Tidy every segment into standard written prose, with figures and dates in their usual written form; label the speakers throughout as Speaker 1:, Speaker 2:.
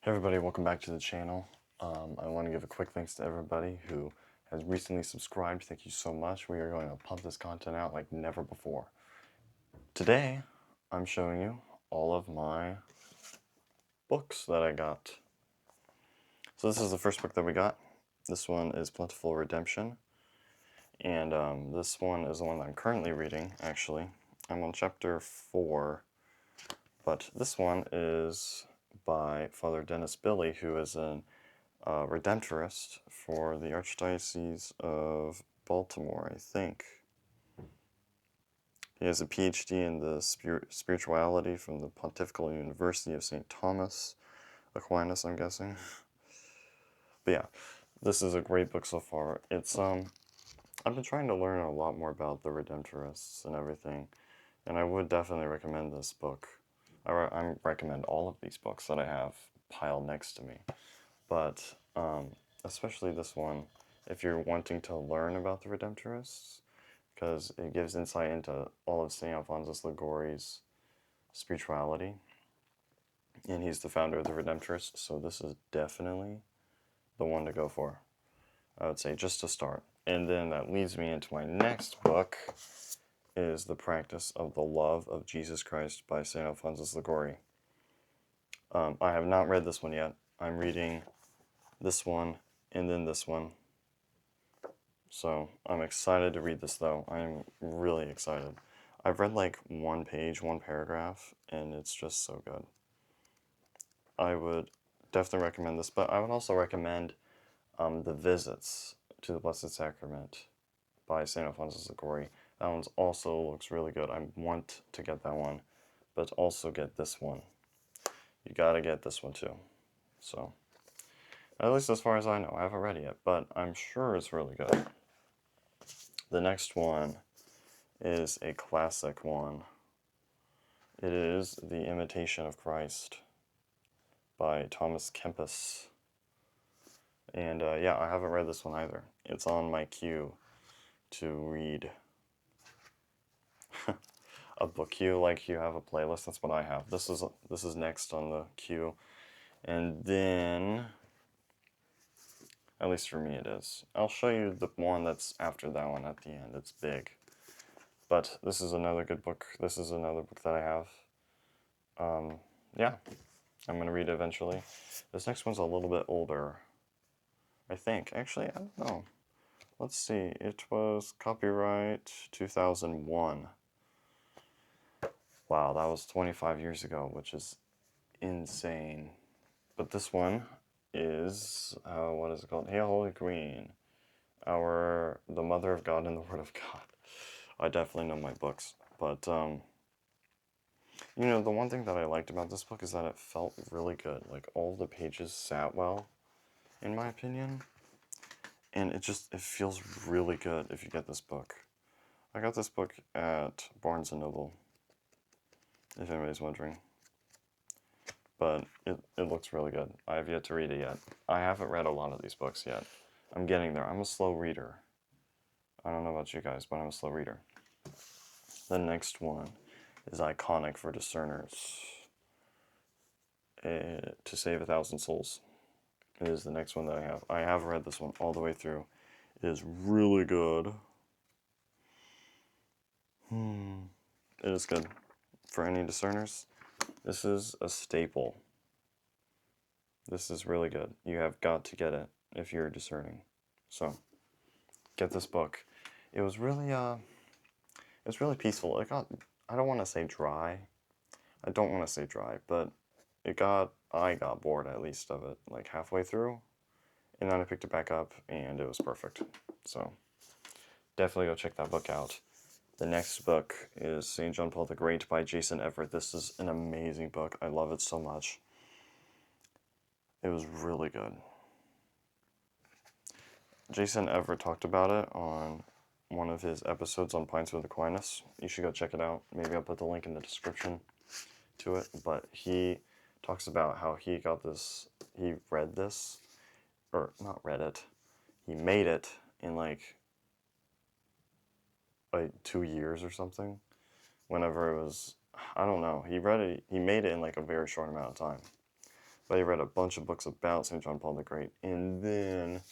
Speaker 1: Hey everybody, welcome back to the channel. I want to give a quick thanks to everybody who has recently subscribed. Thank you so much. We are going to pump this content out like never before. Today, I'm showing you all of my books that I got. So this is the first book that we got. This one is Plentiful Redemption. And this one is the one that I'm currently reading, actually. I'm on chapter 4. But this one is by Father Dennis Billy, who is an Redemptorist for the Archdiocese of Baltimore, I think. He has a PhD in the spirituality from the Pontifical University of St. Thomas Aquinas, I'm guessing. But yeah, this is a great book so far. It's I've been trying to learn a lot more about the Redemptorists and everything, and I would definitely recommend this book. I recommend all of these books that I have piled next to me, but especially this one, if you're wanting to learn about the Redemptorists, because it gives insight into all of St. Alphonsus Liguori's spirituality, and he's the founder of the Redemptorists, so this is definitely the one to go for, I would say, just to start. And then that leads me into my next book, is The Practice of the Love of Jesus Christ by St. Alphonsus Liguori. I have not read this one yet. I'm reading this one and then this one. So I'm excited to read this though. I'm really excited. I've read like one page, one paragraph, and it's just so good. I would definitely recommend this, but I would also recommend The Visits to the Blessed Sacrament by St. Alphonsus Liguori. That one also looks really good. I want to get that one, but also get this one. You gotta get this one too. So, at least as far as I know, I haven't read it yet, but I'm sure it's really good. The next one is a classic one. It is The Imitation of Christ by Thomas Kempis. And yeah, I haven't read this one either. It's on my queue to read. A book queue, like you have a playlist. That's what I have. This is next on the queue, and then, at least for me, it is. I'll show you the one that's after that one at the end. It's big, but this is another good book. This is another book that I have. Yeah, I'm gonna read it eventually. This next one's a little bit older, I think. Actually, I don't know. Let's see. It was copyright 2001. Wow, that was 25 years ago, which is insane. But this one is, what is it called? Hail Holy Queen, the Mother of God and the Word of God. I definitely know my books, but you know, the one thing that I liked about this book is that it felt really good. Like, all the pages sat well, in my opinion, and it feels really good if you get this book. I got this book at Barnes & Noble, if anybody's wondering. But it looks really good. I have yet to read it yet. I haven't read a lot of these books yet. I'm getting there. I'm a slow reader. I don't know about you guys, but I'm a slow reader. The next one is iconic for discerners. To Save 1,000 Souls is the next one that I have. I have read this one all the way through. It is really good. It is good. For any discerners, this is a staple. This is really good. You have got to get it if you're discerning. So, get this book. It was really peaceful. I don't want to say dry. I don't want to say dry, but I got bored at least of it, like halfway through, and then I picked it back up, and it was perfect. So, definitely go check that book out. The next book is St. John Paul the Great by Jason Evert. This is an amazing book. I love it so much. It was really good. Jason Evert talked about it on one of his episodes on Pints With Aquinas. You should go check it out. Maybe I'll put the link in the description to it. But he talks about how he read this, or not read it, he made it in like 2 years or something. Whenever it was, I don't know, he made it in like a very short amount of time. but he read a bunch of books about St. John Paul the Great, and then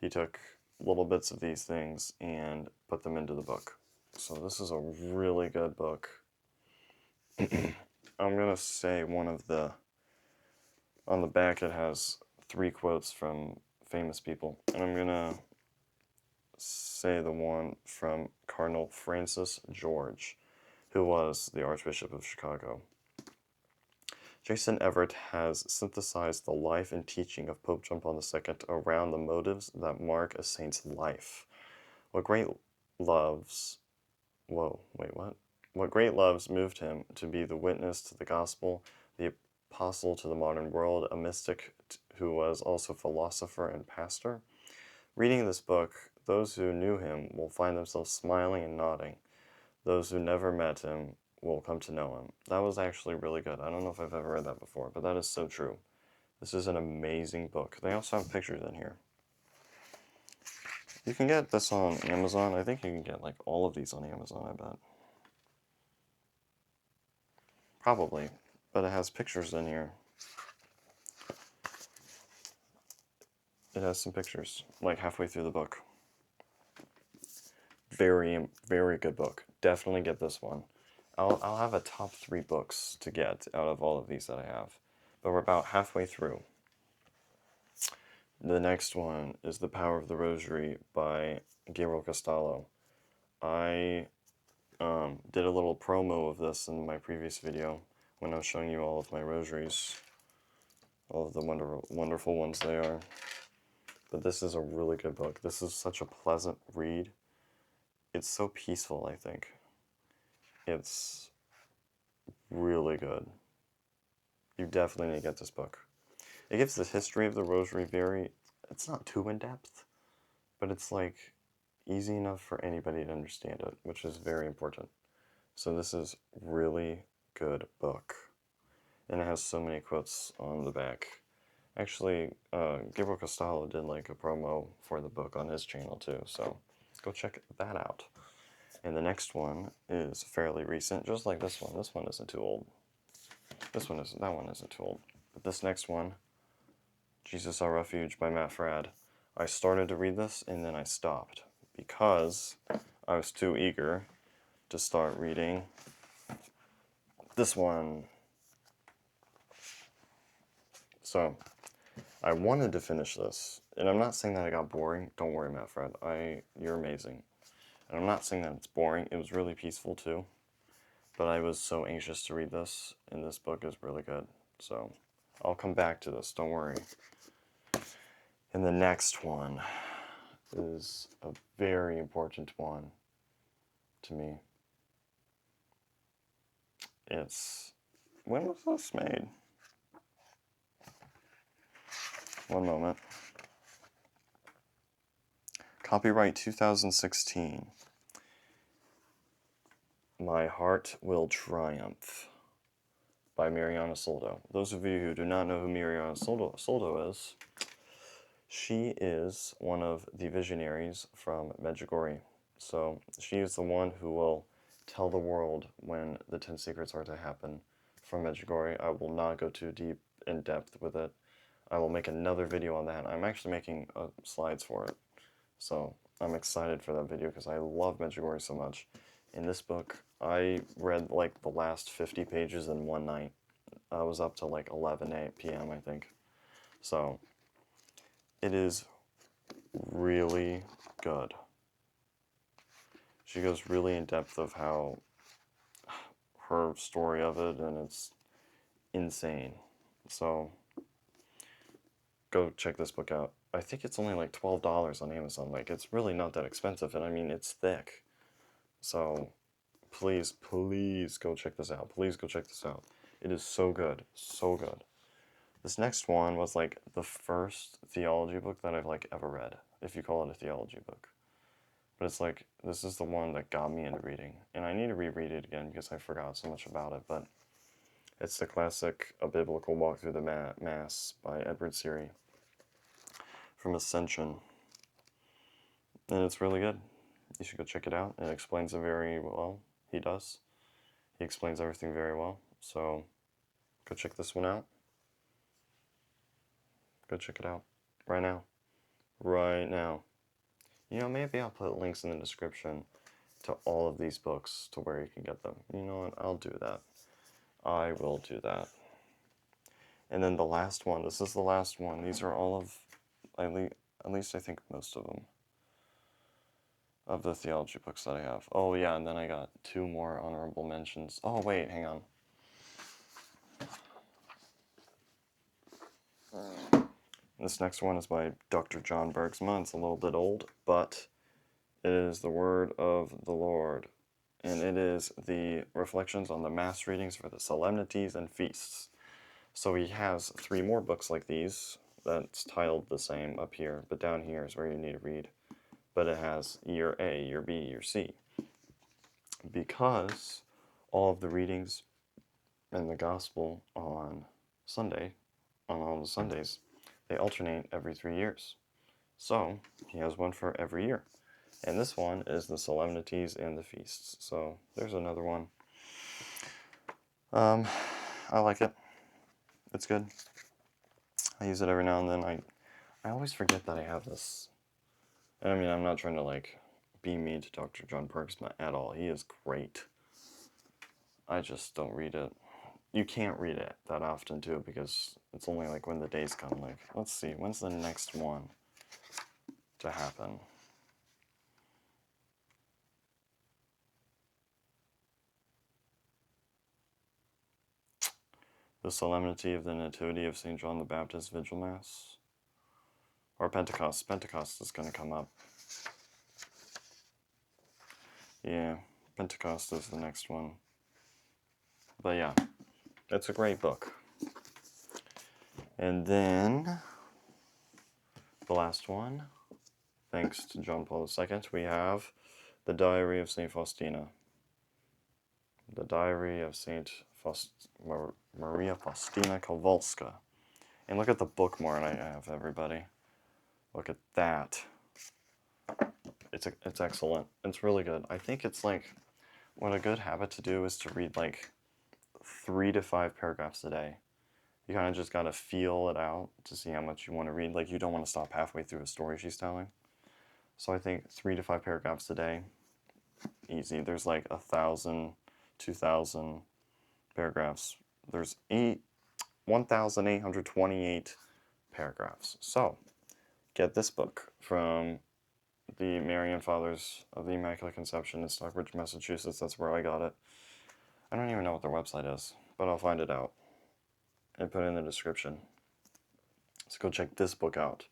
Speaker 1: he took little bits of these things and put them into the book. So this is a really good book. I'm going to say one of the, on the back it has 3 quotes from famous people, and I'm going to say the one from Cardinal Francis George, who was the Archbishop of Chicago. Jason Evert has synthesized the life and teaching of Pope John Paul II around the motives that mark a saint's life. What great loves moved him to be the witness to the gospel, the apostle to the modern world, a mystic who was also philosopher and pastor? Reading this book, those who knew him will find themselves smiling and nodding. Those who never met him will come to know him. That was actually really good. I don't know if I've ever read that before, but that is so true. This is an amazing book. They also have pictures in here. You can get this on Amazon. I think you can get like all of these on Amazon, I bet. Probably, but it has pictures in here. It has some pictures, like halfway through the book. Very, very good book. Definitely get this one. I'll have a top 3 books to get out of all of these that I have, but we're about halfway through. The next one is The Power of the Rosary by Gabriel Castello. I did a little promo of this in my previous video when I was showing you all of my rosaries, all of the wonderful ones they are. But this is a really good book. This is such a pleasant read. It's so peaceful, I think. It's really good. You definitely need to get this book. It gives the history of the rosary it's not too in-depth, but it's like easy enough for anybody to understand it, which is very important. So this is really good book. And it has so many quotes on the back. Actually, Gabriel Castello did like a promo for the book on his channel too, so go check that out. And the next one is fairly recent, just like this one. This one isn't too old. That one isn't too old. But this next one, Jesus Our Refuge by Matt Fradd. I started to read this and then I stopped because I was too eager to start reading this one. So, I wanted to finish this, and I'm not saying that it got boring. Don't worry, Matt Fradd. You're amazing. And I'm not saying that it's boring. It was really peaceful too. But I was so anxious to read this, and this book is really good. So, I'll come back to this. Don't worry. And the next one is a very important one to me. When was this made? One moment. Copyright 2016. My Heart Will Triumph by Mariana Soldo. Those of you who do not know who Mariana Soldo is, she is one of the visionaries from Medjugorje. So she is the one who will tell the world when the 10 secrets are to happen from Medjugorje. I will not go too deep in depth with it. I will make another video on that. I'm actually making slides for it. So I'm excited for that video because I love Medjugorje so much. In this book, I read like the last 50 pages in one night. I was up to like 11 p.m. I think. So it is really good. She goes really in depth of how her story of it, and it's insane. So go check this book out. I think it's only like $12 on Amazon. Like, it's really not that expensive, and I mean, it's thick. So please, please go check this out. Please go check this out. It is so good. So good. This next one was like the first theology book that I've like ever read, if you call it a theology book. But it's like, this is the one that got me into reading. And I need to reread it again because I forgot so much about it. But it's the classic A Biblical Walk Through the Mass by Edward Seary from Ascension. And it's really good. You should go check it out. It explains it very well. He does. He explains everything very well. So go check this one out. Go check it out. Right now. Right now. You know, maybe I'll put links in the description to all of these books to where you can get them. You know what? I'll do that. I will do that. And then the last one. This is the last one. These are all of, at least I think most of them, of the theology books that I have. Oh yeah, and then I got 2 more honorable mentions. Oh wait, hang on. This next one is by Dr. John Bergsma. It's a little bit old, but it is the Word of the Lord. And it is the reflections on the Mass readings for the solemnities and feasts. So he has 3 more books like these that's titled the same up here, but down here is where you need to read. But it has year A, year B, year C. Because all of the readings in the Gospel on Sunday, on all the Sundays, they alternate every 3 years. So he has one for every year. And this one is the solemnities and the feasts. So there's another one. I like it. It's good. I use it every now and then. I always forget that I have this. I mean, I'm not trying to like be mean to Dr. John Bergsma at all. He is great. I just don't read it. You can't read it that often too, because it's only like when the days come. Like, let's see, when's the next one to happen? The Solemnity of the Nativity of St. John the Baptist Vigil Mass. Or Pentecost. Pentecost is going to come up. Yeah, Pentecost is the next one. But yeah, it's a great book. And then, the last one, thanks to John Paul II, we have The Diary of St. Faustina. The Diary of St. Maria Faustina Kowalska. And look at the bookmark I have, everybody. Look at that. It's excellent. It's really good. I think it's like, what a good habit to do is to read like 3 to 5 paragraphs a day. You kind of just got to feel it out to see how much you want to read. Like, you don't want to stop halfway through a story she's telling. So I think 3 to 5 paragraphs a day, easy. There's like 1,000, 2,000 paragraphs. There's 1,828 paragraphs. So get this book from the Marian Fathers of the Immaculate Conception in Stockbridge, Massachusetts. That's where I got it. I don't even know what their website is, but I'll find it out and put it in the description. So go check this book out.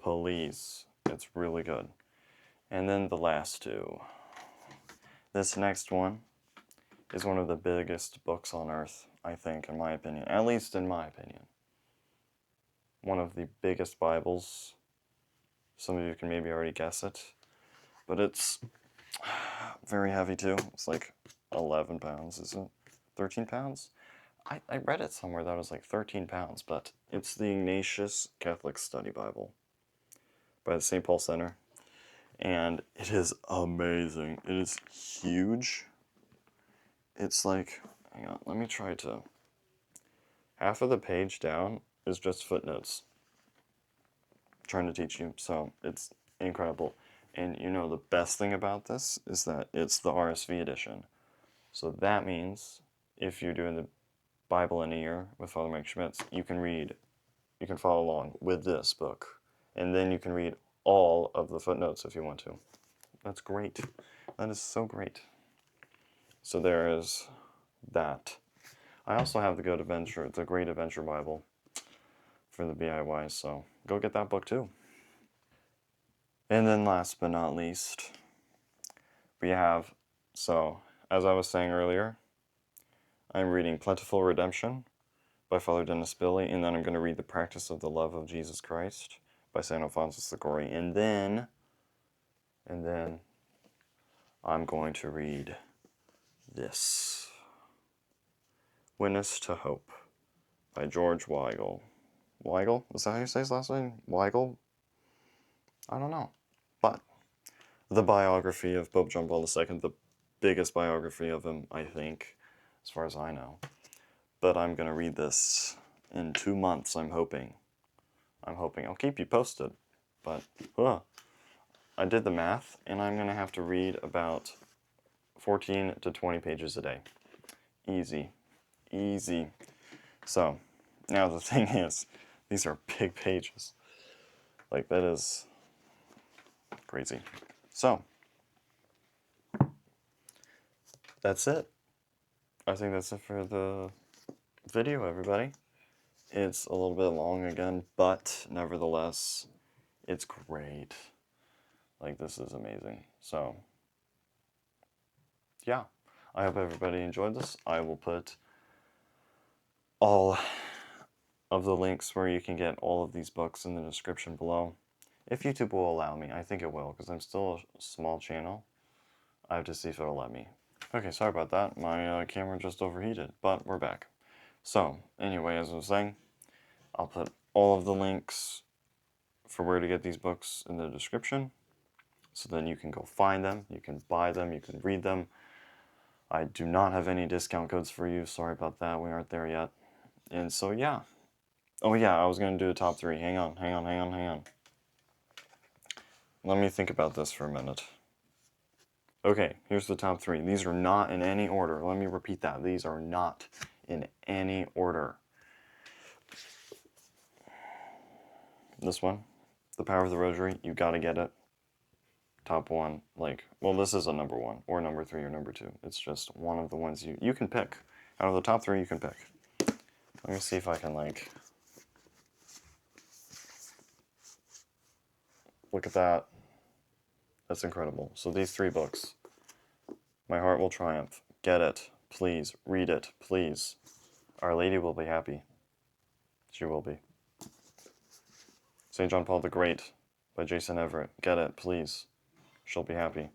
Speaker 1: Please. It's really good. And then the last 2. This next one is one of the biggest books on earth, I think, in my opinion. At least in my opinion. One of the biggest Bibles. Some of you can maybe already guess it. But it's very heavy too. It's like 11 pounds, is it? 13 pounds? I read it somewhere that was like 13 pounds, but it's the Ignatius Catholic Study Bible by the St. Paul Center. And it is amazing. It is huge. It's like, hang on, let me try to. Half of the page down is just footnotes. I'm trying to teach you, so it's incredible. And you know, the best thing about this is that it's the RSV edition. So that means if you're doing the Bible in a year with Father Mike Schmitz, you can follow along with this book. And then you can read all of the footnotes if you want to. That's great. That is so great. So there is that. I also have the Good Adventure, the Great Adventure Bible for the BIY, so go get that book too. And then last but not least, we have, so as I was saying earlier, I'm reading Plentiful Redemption by Father Dennis Billy, and then I'm going to read The Practice of the Love of Jesus Christ by St. Alphonsus Liguori, and then I'm going to read this, Witness to Hope by George Weigel. Weigel? Is that how you say his last name? Weigel? I don't know. But the biography of Pope John Paul II, the biggest biography of him, I think, as far as I know. But I'm going to read this in 2 months, I'm hoping. I'm hoping. I'll keep you posted. But I did the math, and I'm going to have to read about 14 to 20 pages a day. Easy. Easy. So, now the thing is, these are big pages. Like, that is crazy. So, that's it. I think that's it for the video, everybody. It's a little bit long again, but nevertheless, it's great. Like, this is amazing. So, yeah. I hope everybody enjoyed this. I will put all of the links where you can get all of these books in the description below. If YouTube will allow me. I think it will, because I'm still a small channel. I have to see if it'll let me. Okay, sorry about that. My camera just overheated, but we're back. So, anyway, as I was saying, I'll put all of the links for where to get these books in the description, so then you can go find them, you can buy them, you can read them. I do not have any discount codes for you. Sorry about that. We aren't there yet. And so, yeah. Oh, yeah, I was going to do the top 3. Hang on. Let me think about this for a minute. Okay, here's the top 3. These are not in any order. Let me repeat that. These are not in any order. This one, The Power of the Rosary, you gotta get it. Top 1, like, well, this is a number 1, or number 3, or number 2. It's just one of the ones you can pick. Out of the top 3, you can pick. Let me see if I can, like, look at that. That's incredible. So these 3 books. My Heart Will Triumph. Get it. Please. Read it. Please. Our Lady will be happy. She will be. St. John Paul the Great by Jason Evert. Get it. Please. She'll be happy.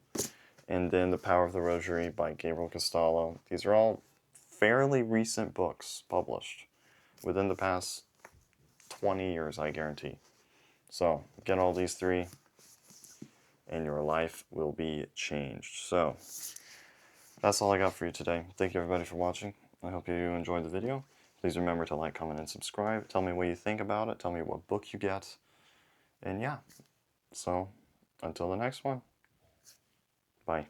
Speaker 1: And then The Power of the Rosary by Gabriel Castello. These are all fairly recent books published within the past 20 years, I guarantee. So, get all these 3 and your life will be changed. So, that's all I got for you today. Thank you everybody for watching. I hope you enjoyed the video. Please remember to like, comment, and subscribe. Tell me what you think about it. Tell me what book you get. And yeah, so until the next one, bye.